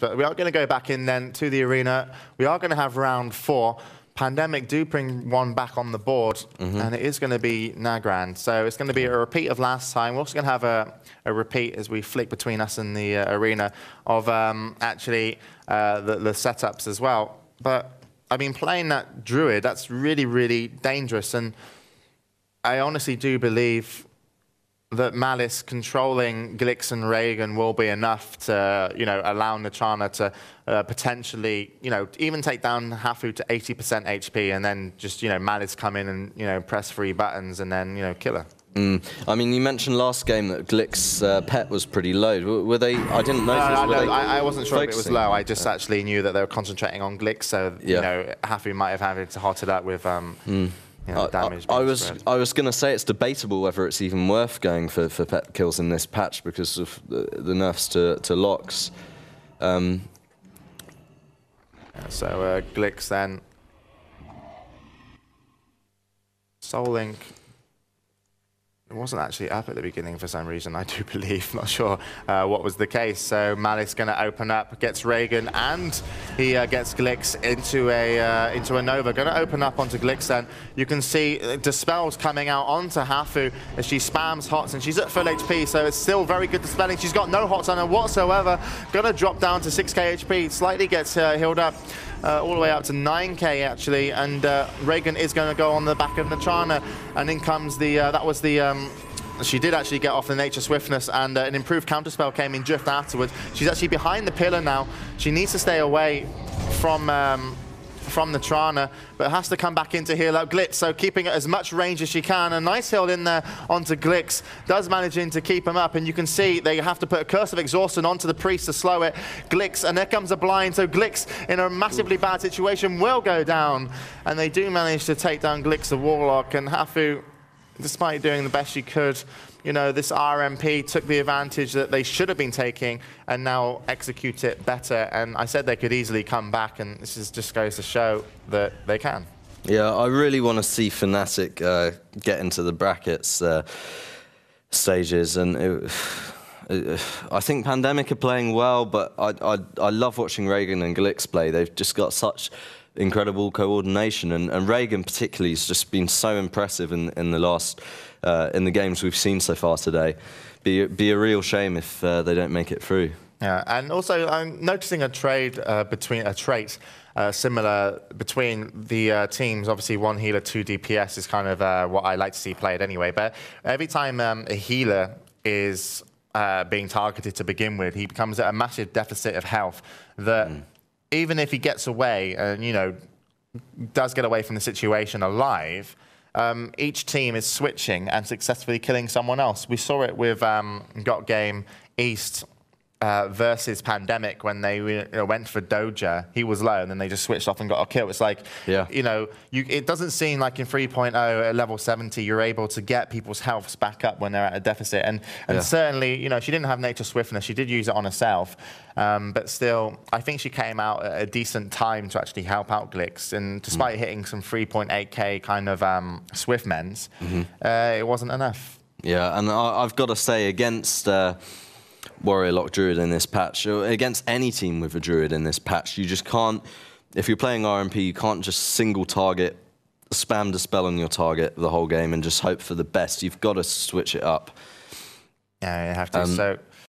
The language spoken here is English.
but we are going to go back in then to the arena. We are going to have round 4. Pandemic do bring one back on the board, and it is going to be Nagrand. So it's going to be a repeat of last time. We're also going to have a repeat as we flick between us and the arena of actually the setups as well. But I mean, playing that Druid, that's really, really dangerous. And I honestly do believe that Malice controlling Glix and Reagan will be enough to, allow Natrana to potentially, even take down Hafu to 80% HP and then just, Malice come in and, press 3 buttons and then, kill her. I mean, you mentioned last game that Glix pet was pretty low. Were they? I didn't notice. I wasn't sure if it was low. I just actually knew that they were concentrating on Glix, so Hafu might have had to hot it up with damage. I was going to say it's debatable whether it's even worth going for pet kills in this patch because of the nerfs to locks. So Glix then. Soul Link. It wasn't actually up at the beginning for some reason, I do believe. Not sure what was the case. So Malice going to open up, gets Reagan, and he gets Glix into a Nova. Going to open up onto Glix then. You can see Dispel's coming out onto Hafu as she spams Hots, and she's at full HP, so it's still very good dispelling. She's got no Hots on her whatsoever. Going to drop down to 6k HP, slightly gets healed up. All the way up to 9k actually, and Reagan is going to go on the back of Natrana, and in comes the, she did actually get off the Nature Swiftness, and an improved counterspell came in Drift afterwards. She's actually behind the pillar now. She needs to stay away from Natrana, but has to come back in to heal up Glix, so keeping as much range as she can. A nice heal in there onto Glix, does manage to keep him up, and you can see they have to put a Curse of Exhaustion onto the Priest to slow it. Glix, and there comes a blind, so Glix in a massively bad situation will go down, and they do manage to take down Glix the Warlock, and Hafu, despite doing the best she could, this RMP took the advantage that they should have been taking and now execute it better. And I said they could easily come back, and this just goes to show that they can. Yeah, I really want to see fnatic get into the brackets stages, and I think Pandemic are playing well, but I love watching Reagan and Glix play. They've just got such incredible coordination, and Reagan particularly has just been so impressive in the last in the games we've seen so far today. Be a real shame if they don't make it through. Yeah, and also I'm noticing a trait similar between the teams. Obviously, 1 healer, 2 DPS is kind of what I like to see played anyway. But every time a healer is being targeted to begin with, he becomes at a massive deficit of health that even if he gets away and, does get away from the situation alive, each team is switching and successfully killing someone else. We saw it with Got Game East versus Pandemic when they went for Doja. He was low, and then they just switched off and got a kill. It's like, it doesn't seem like in 3.0 at level 70 you're able to get people's healths back up when they're at a deficit. And certainly, she didn't have Nature Swiftness. She did use it on herself, but still, I think she came out at a decent time to actually help out Glix. And despite hitting some 3.8k kind of Swiftmens, it wasn't enough. Yeah, and I've got to say, against Warrior Lock Druid in this patch, or against any team with a Druid in this patch, you just can't, if you're playing RMP, you can't just single target, spam Dispel on your target the whole game and just hope for the best. You've got to switch it up. Yeah, you have to. So